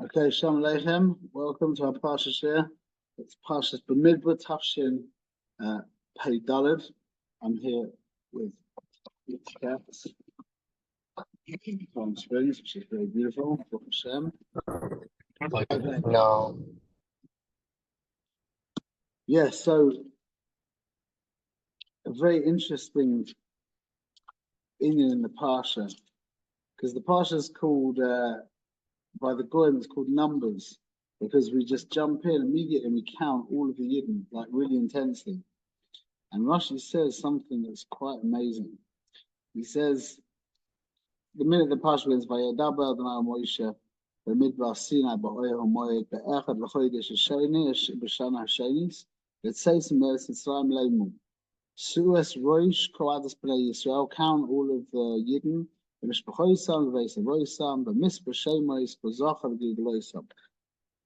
Okay, Shalom Aleichem. Welcome to our Parsha share. It's Parsha's B'midbar Tafshin Pei Daled. I'm here with Yitzchak from Springs, which is very beautiful. Baruch Hashem. Okay. No. Yeah, so a very interesting inyan in the Parsha, because the Parsha is called, by the Goyim, it's called Numbers, because we just jump in immediately and we count all of the Yidden, like really intensely. And Rashi says something that's quite amazing. He says, the minute the Parsha begins, Vayadaber Adonai Moshe B'midbar Sinai Ba'oyer HaMoed Be'echad L'chodesh HaSheni B'shana HaShenis L'tzeisim Be'eretz Mitzrayim Leimu Su'es Roish Koadas B'nei Yisrael, count all of the Yidden B'mishpachoisam V'veis Avoisam B'misper Shemois B'zochar V'gigloisam,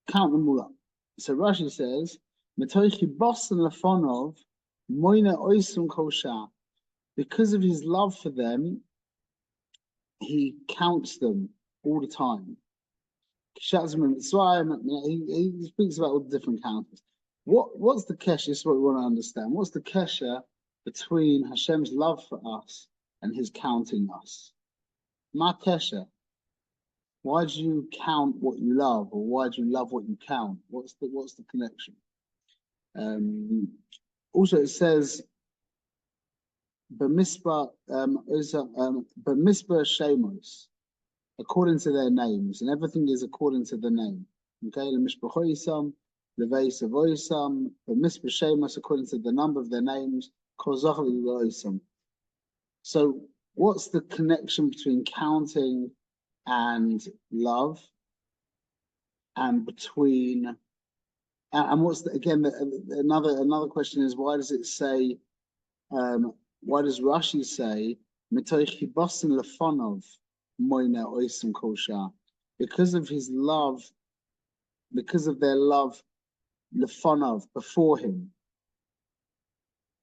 count them all up. So Rashi says, Metoichi Bosan Lefonov Moina Oisum Kosha, because of his love for them, he counts them all the time. He speaks about all the different counters. What's the kesher? This is what we want to understand. What's the kesher between Hashem's love for us and his counting us? Ma kesher. Why do you count what you love, or why do you love what you count? What's the connection? Also, it says, B'misper Shemos, according to their names, and everything is according to the name. Okay, L'mishpachoisam, L'veis Avoisam, B'misper Shemos, according to the number of their names, Kozach V'gigloisam. So, what's the connection between counting and love, and between, and what's the, again, another question is, why does it say, why does Rashi say Mitoichi Bosin Lefonov Moina Oisim Kosha? Because of his love, because of their love Lefonov, before him,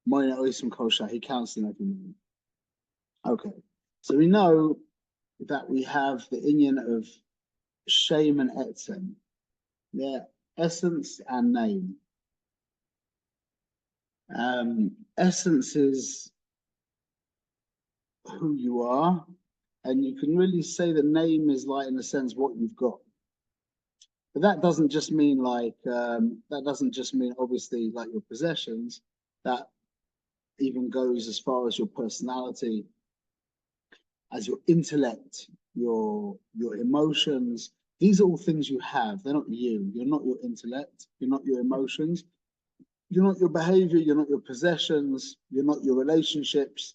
Moina Oisim Kosha, he counts them every morning. Okay, so we know that we have the inyan of Shem and Etzem, their essence and name. Essence is who you are, and you can really say the name is, like, in a sense, what you've got. But that doesn't just mean obviously like your possessions. That even goes as far as your personality, as your intellect, your emotions. These are all things you have. They're not you. You're not your intellect. You're not your emotions. You're not your behavior. You're not your possessions. You're not your relationships.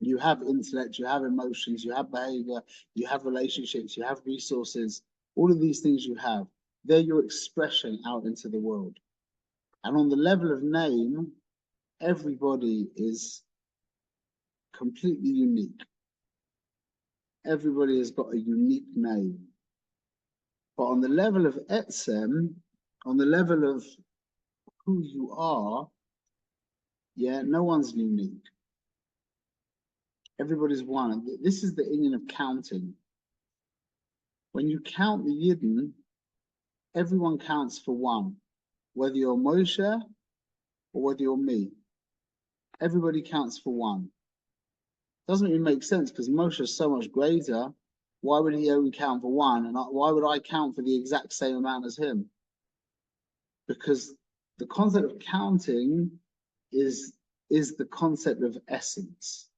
You have intellect, you have emotions, you have behavior, you have relationships, you have resources. All of these things you have, they're your expression out into the world. And on the level of name, everybody is completely unique. Everybody has got a unique name. But on the level of etzem, on the level of who you are, yeah, no one's unique. Everybody's one. This is the inyan of counting. When you count the Yidden, everyone counts for one. Whether you're Moshe or whether you're me, everybody counts for one. Doesn't even make sense, because Moshe is so much greater. Why would he only count for one? And why would I count for the exact same amount as him? Because the concept of counting is the concept of essence.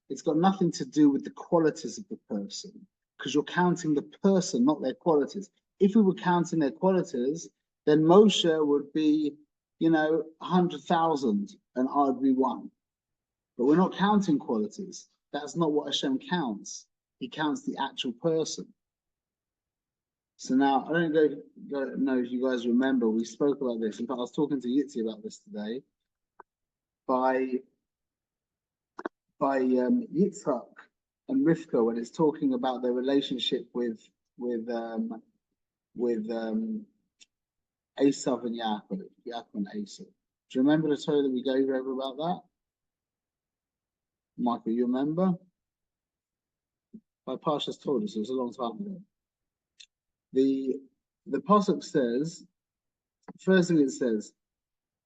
It's got nothing to do with the qualities of the person, because you're counting the person, not their qualities. If we were counting their qualities, then Moshe would be, 100,000 and I would be one. But we're not counting qualities. That's not what Hashem counts. He counts the actual person. So now, I don't know if you guys remember, we spoke about this. In fact, I was talking to Yitzi about this today. By Yitzhak and Rivka, when it's talking about their relationship with Esav and Yaakov and Esav. Do you remember the Torah that we gave over about that? Michael, you remember? My Pasha's told us, it was a long time ago. the pasuk says, first thing it says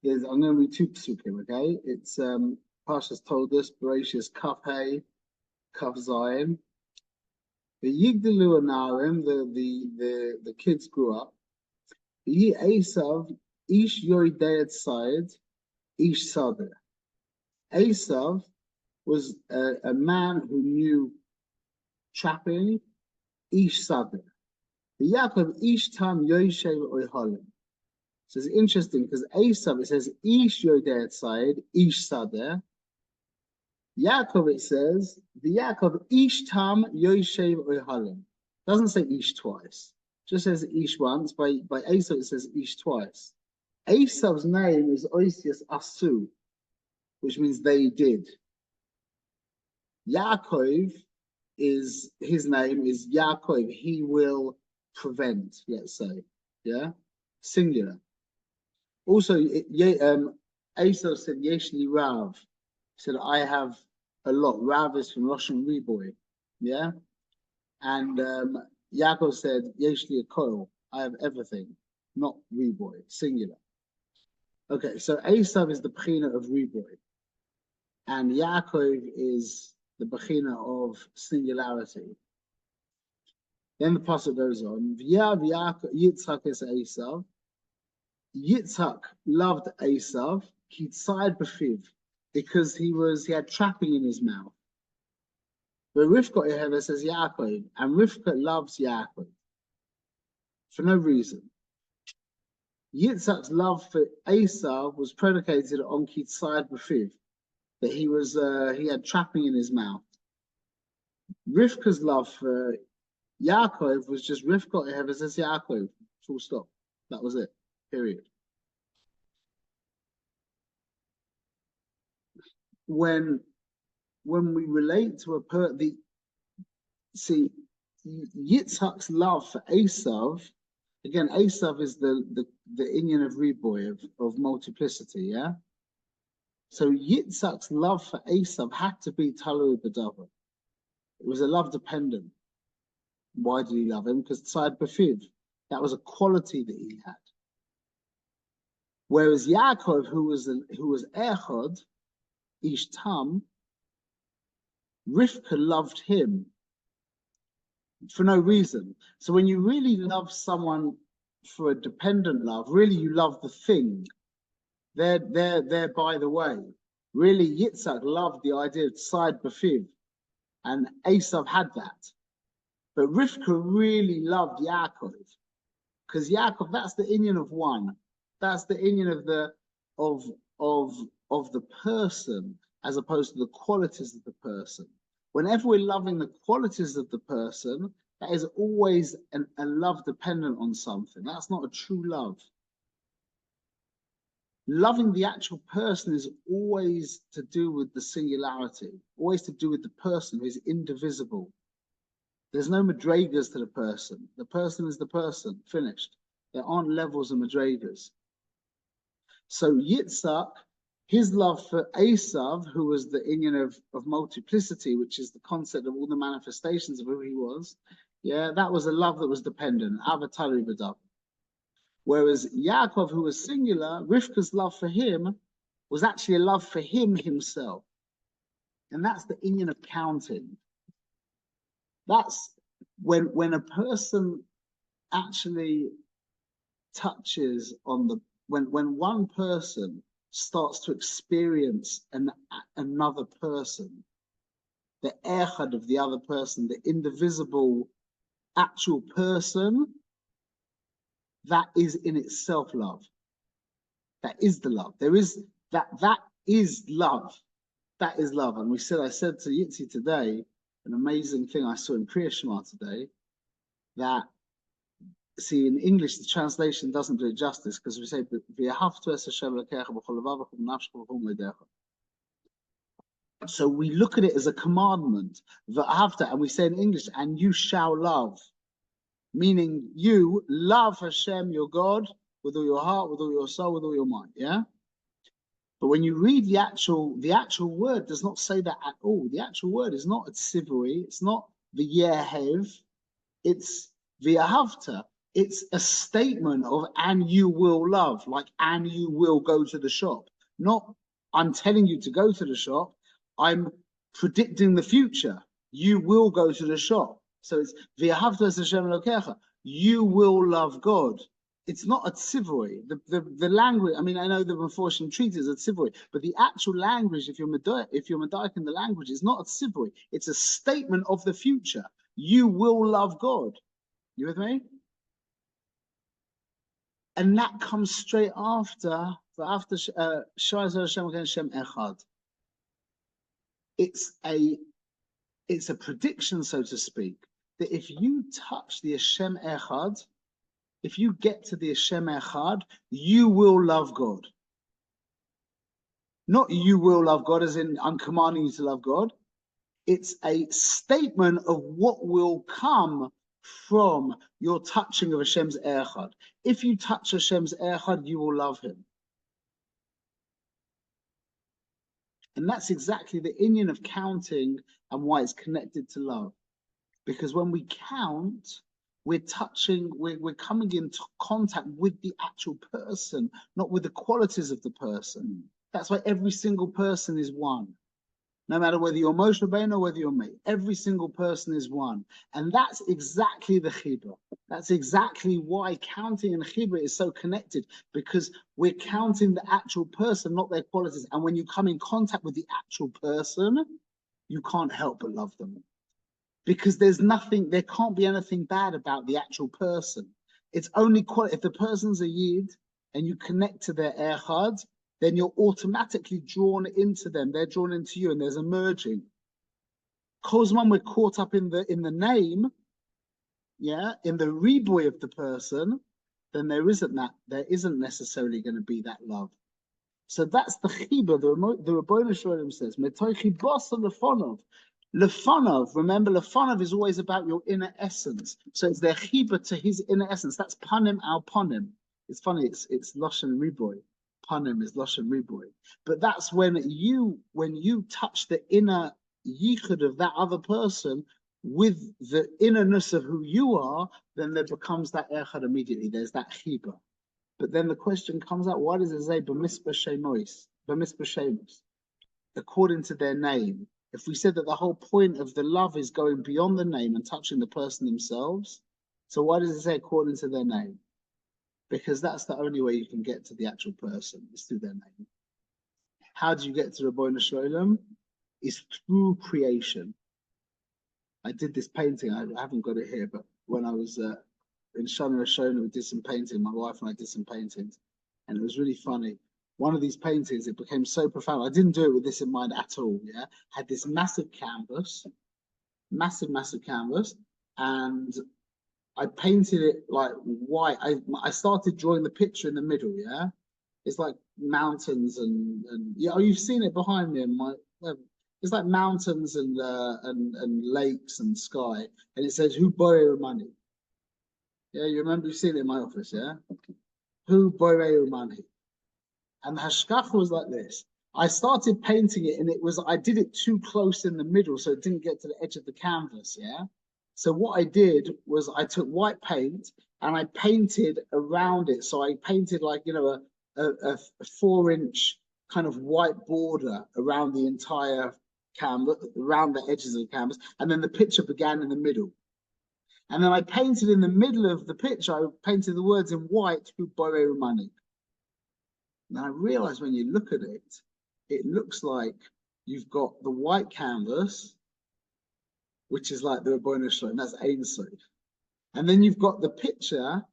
is, I'm going to read two psukim, okay? It's Pasha's told us, Bereshis Kaf Hey, Kaf Zion. The Yigdalu Anarim, the kids grew up. Yi Esav, Ish Yoidei side, Ish Sader. Esav was a man who knew trapping, Ish Sader. The Yaakov Ish Tam Yoshev Oihalim. So it's interesting because Esav, it says Ish Yoidei side, Ish Sader. Yaakov, it says the Yaakov Ish Tam Yoshev Oihalim. Doesn't say Ish twice. Just says Ish once. By Esav, it says Ish twice. Esav's name is Oisius Asu, which means they did. Yaakov is, his name is Yaakov. He will prevent, let's say. Yeah? Singular. Also, Esav said Yeshli Rav. He said, I have a lot. Rav is from Russian Reboy. Yeah? And Yaakov said, Yeshli Akol. I have everything. Not Reboy. Singular. Okay, so Esav is the Bechina of Reboy. And Yaakov is the Bechina of singularity. Then the pasuk goes on. Yitzchak is Esav. Yitzchak loved Esav. Kitzad b'fiv, because he had trapping in his mouth. But Rivka Yehovah says Yaakov, and Rivka loves Yaakov for no reason. Yitzchak's love for Esav was predicated on Kitzad b'fiv, that he had trapping in his mouth. Rivka's love for Yaakov was just Rivka Yehovah says Yaakov, full stop. That was it. Period. When we relate to Yitzchak's love for Esav, again, Esav is the Inyan of Reboy, of multiplicity, yeah? So Yitzchak's love for Esav had to be Talui B'Davar. It was a love dependent. Why did he love him? Because Tzad B'Fiv, that was a quality that he had. Whereas Yaakov, who was Echad, Ish Tam, Rivka loved him for no reason. So when you really love someone for a dependent love, really you love the thing. They're by the way. Really, Yitzhak loved the idea of Tzad B'Fiv, and Esav had that. But Rivka really loved Yaakov, because Yaakov, that's the Inyan of one. That's the Inyan of the person, as opposed to the qualities of the person. Whenever we're loving the qualities of the person, that is always a love dependent on something. That's not a true love. Loving the actual person is always to do with the singularity, always to do with the person who is indivisible. There's no madrigas to the person. The person is the person, finished. There aren't levels of madrigas. So Yitzhak, his love for Esav, who was the Inyan of multiplicity, which is the concept of all the manifestations of who he was, yeah, that was a love that was dependent. Avatari B'Dav. Whereas Yaakov, who was singular, Rivka's love for him was actually a love for him himself. And that's the Inyan of counting. That's when a person actually touches on when one person starts to experience another person, the echad of the other person, the indivisible actual person, that is in itself love. That is the love. There is that is love. That is love. And I said to Yitzi today, an amazing thing I saw in Kriya Shema today, that, see, in English, the translation doesn't do it justice, because we say, so we look at it as a commandment, and we say in English, and you shall love, meaning you love Hashem, your God, with all your heart, with all your soul, with all your mind, yeah? But when you read the actual word does not say that at all. The actual word is not a tzivui, it's not the yehev, it's v'ahavta. It's a statement of, and you will love, like, and you will go to the shop. Not, I'm telling you to go to the shop. I'm predicting the future. You will go to the shop. So it's v'ahavta es Hashem Elokecha. You will love God. It's not a tzivui. The language. I mean, I know the Meforshim treat it as a tzivui, but the actual language, if you're medayik in the language, is not a tzivui. It's a statement of the future. You will love God. You with me? And that comes straight after Shai Hashem Echad. It's a prediction, so to speak, that if you touch the Hashem Echad, if you get to the Hashem Echad, you will love God. Not you will love God as in I'm commanding you to love God. It's a statement of what will come from your touching of Hashem's Echad. If you touch Hashem's Echad, you will love him. And that's exactly the inyan of counting and why it's connected to love. Because when we count, we're coming into contact with the actual person, not with the qualities of the person. That's why every single person is one. No matter whether you're Moshe Rabbeinu or whether you're me, every single person is one. And that's exactly the chibur. That's exactly why counting and chibur is so connected, because we're counting the actual person, not their qualities. And when you come in contact with the actual person, you can't help but love them. Because there can't be anything bad about the actual person. It's only if the person's a yid and you connect to their echad, then you're automatically drawn into them. They're drawn into you, and there's a merging. Because when we're caught up in the name, yeah, in the reboy of the person, then there isn't necessarily going to be that love. So that's the chibur. The Rebbeinu Shalom says, "Metoy chibasa lefonov." Lefonov, remember, lefonov is always about your inner essence. So it's their chibur to his inner essence. That's panim al panim. It's funny. It's loshen riboy. Panim is loshen riboy. But that's when you touch the inner yichud of that other person with the innerness of who you are, then there becomes that echad immediately. There's that chibur. But then the question comes out: why does it say b'mispa shemos, according to their name? If we said that the whole point of the love is going beyond the name and touching the person themselves, so why does it say according to their name? Because that's the only way you can get to the actual person, is through their name. How do you get to Rebbeinu Shalom? Is through creation. I did this painting, I haven't got it here, but when I was in Shana Shona, we did some painting, my wife and I did some paintings, and it was really funny. One of these paintings, it became so profound. I didn't do it with this in mind at all, yeah? Had this massive canvas, massive canvas, and I painted it like white. I started drawing the picture in the middle, yeah? It's like mountains and yeah, oh, you've seen it behind me. It's like mountains and lakes and sky, and it says, "Who borrow money?" Yeah, you remember you've seen it in my office, yeah? Who borrow money? And the hashkacha was like this. I started painting it, and I did it too close in the middle, so it didn't get to the edge of the canvas, yeah? So what I did was I took white paint and I painted around it. So I painted like, a 4-inch kind of white border around the entire canvas, around the edges of the canvas. And then the picture began in the middle. And then I painted in the middle of the picture, I painted the words in white, who borrow money. Now I realized when you look at it, it looks like you've got the white canvas, which is like the Rebbeinu Shalom, that's Ein Sof. And then you've got the picture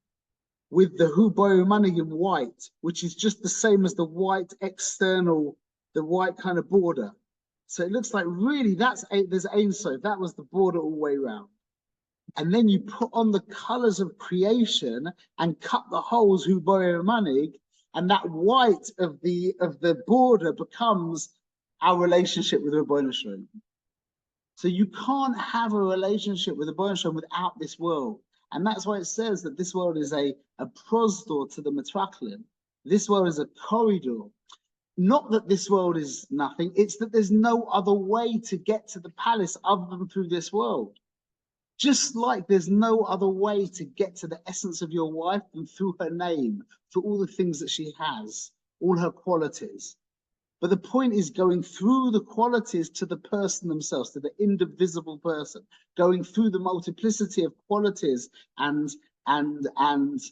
with the Hu Borrow Money in white, which is just the same as the white external, the white kind of border. So it looks like really there's Ein Sof. That was the border all the way around. And then you put on the colors of creation and cut the holes Hu Borrow Money, and that white of the border becomes our relationship with Rebbeinu Shalom. So you can't have a relationship with the Rebbeinu Shalom without this world. And that's why it says that this world is a prosdor to the Metrachlim. This world is a corridor. Not that this world is nothing, it's that there's no other way to get to the palace other than through this world. Just like there's no other way to get to the essence of your wife than through her name, through all the things that she has, all her qualities. But the point is going through the qualities to the person themselves, to the indivisible person, going through the multiplicity of qualities and and and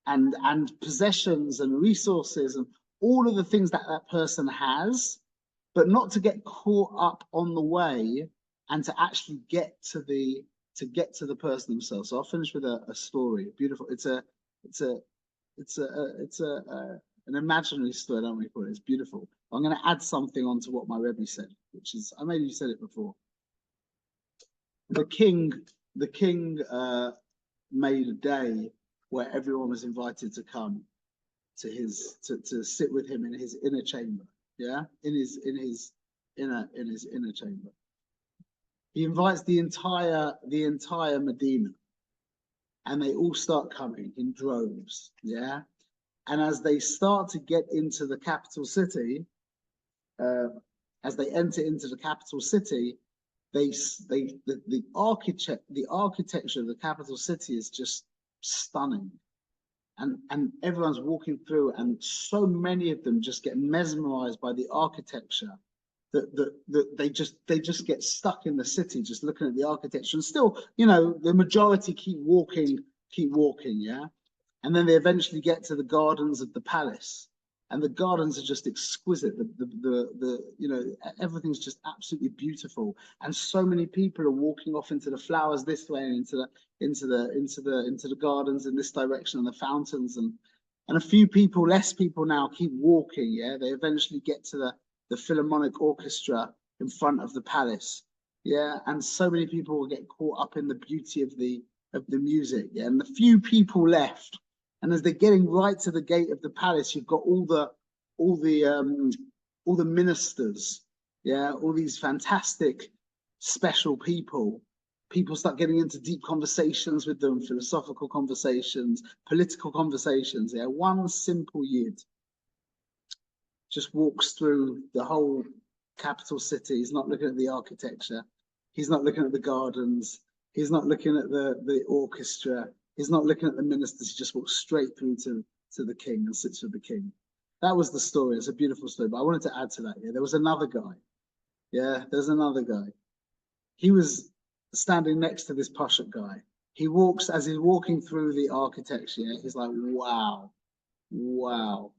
and possessions and resources and all of the things that that person has, but not to get caught up on the way and to actually get to the person themselves. So I'll finish with a story. Beautiful. It's an imaginary story. I don't want to call it. It's beautiful. I'm going to add something onto what my Rebbe said, which is, I maybe you said it before. The king made a day where everyone was invited to come to his to sit with him in his inner chamber. Yeah, in his inner chamber. He invites the entire Medina, and they all start coming in droves. Yeah, and as they start to get into the capital city, as they enter into the capital city, the architecture of the capital city is just stunning, and everyone's walking through, and so many of them just get mesmerized by the architecture that they just get stuck in the city just looking at the architecture. And still, the majority keep walking, yeah, and then they eventually get to the gardens of the palace. And the gardens are just exquisite. Everything's just absolutely beautiful. And so many people are walking off into the flowers this way and into the gardens in this direction and the fountains, and a few people, less people now, keep walking. Yeah, they eventually get to the Philharmonic Orchestra in front of the palace. Yeah, and so many people will get caught up in the beauty of the music. Yeah, and the few people left. And as they're getting right to the gate of the palace, you've got all the ministers, yeah, all these fantastic, special people. People start getting into deep conversations with them, philosophical conversations, political conversations. Yeah, one simple Yid just walks through the whole capital city. He's not looking at the architecture. He's not looking at the gardens. He's not looking at the orchestra. He's not looking at the ministers. He just walks straight through to the king and sits with the king. That was the story. It's a beautiful story. But I wanted to add to that. Yeah, there was another guy. Yeah, there's another guy. He was standing next to this Pashut guy. He walks, as he's walking through the architecture, yeah, he's like, wow, wow.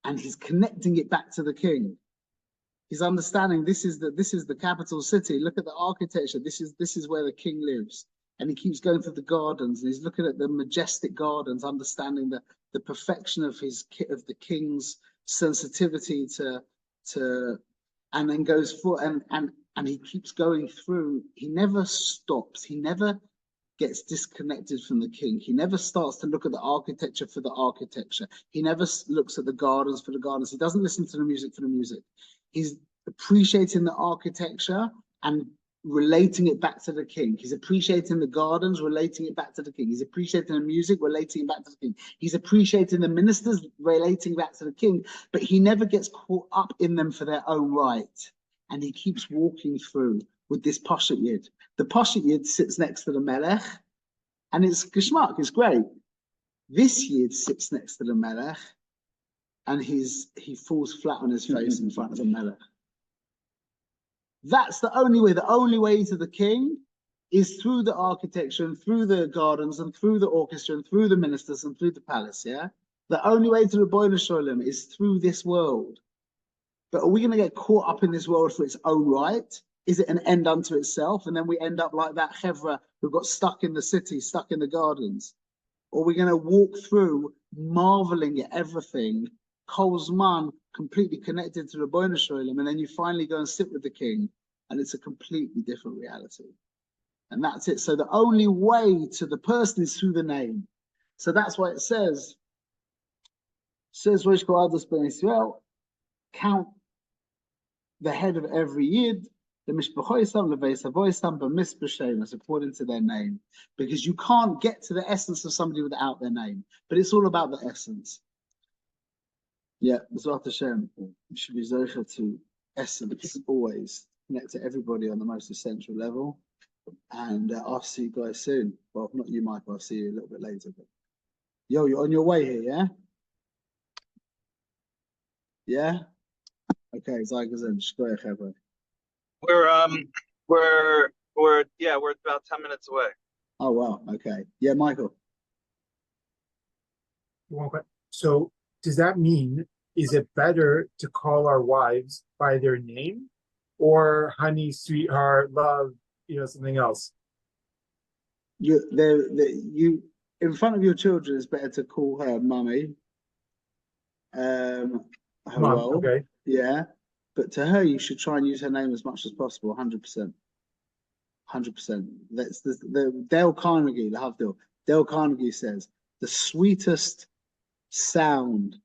And he's connecting it back to the king. He's understanding this is the capital city. Look at the architecture. This is where the king lives. And he keeps going through the gardens, and he's looking at the majestic gardens, understanding the perfection of the king's sensitivity to, and then goes for and he keeps going through. He never stops. He never gets disconnected from the king. He never starts to look at the architecture for the architecture. He never looks at the gardens for the gardens. He doesn't listen to the music for the music. He's appreciating the architecture and relating it back to the king. He's appreciating the gardens, relating it back to the king. He's appreciating the music, relating it back to the king. He's appreciating the ministers, relating back to the king, but he never gets caught up in them for their own right. And he keeps walking through with this Pashut Yid. The Pashut Yid sits next to the Melech, and it's geschmack, it's great. This Yid sits next to the Melech, and he falls flat on his face in front of the Melech. That's the only way. The only way to the king is through the architecture and through the gardens and through the orchestra and through the ministers and through the palace. Yeah, the only way to the Ribono Shel Olam is through this world. But are we going to get caught up in this world for its own right? Is it an end unto itself? And then we end up like that chevra who got stuck in the city, stuck in the gardens. Or are we going to walk through marveling at everything, Kol Zman, completely connected to the Ribono Shel Olam, and then you finally go and sit with the king, and it's a completely different reality. And that's it. So the only way to the person is through the name. So that's why it says Rosh Kohadas Ben Israel, count the head of every Yid, the Mishpachoisam, Leveisavoisam, B'Mispashem, according to their name. Because you can't get to the essence of somebody without their name. But it's all about the essence. Yeah, B'Zrat Hashem, you should be Zocher to essence always. Connect to everybody on the most essential level. And I'll see you guys soon. Well, not you, Michael. I'll see you a little bit later. But yo, you're on your way here, yeah? Yeah? Okay, Zygazin, shkoya chevra. We're about 10 minutes away. Oh, wow. Okay. Yeah, Michael. One question. So does that mean, is it better to call our wives by their name or honey, sweetheart, love, something else? You in front of your children, it's better to call her mummy. Mom, okay. Yeah. But to her, you should try and use her name as much as possible, 100%. 100%. That's the Dale Carnegie, the Havdil. Dale Carnegie says the sweetest sound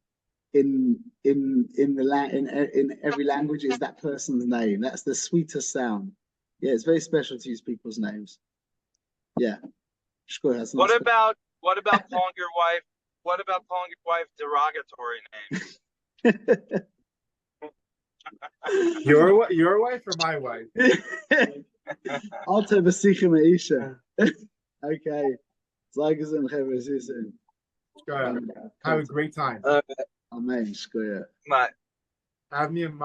in every language is that person's name. That's the sweetest sound. Yeah, it's very special to use people's names. Yeah. What about calling your wife? What about calling your wife derogatory names? Your wife or my wife? Alta Basicha Maisha. Okay. Zygazin Chevra. Have a great time. Amen. My Have me in mind.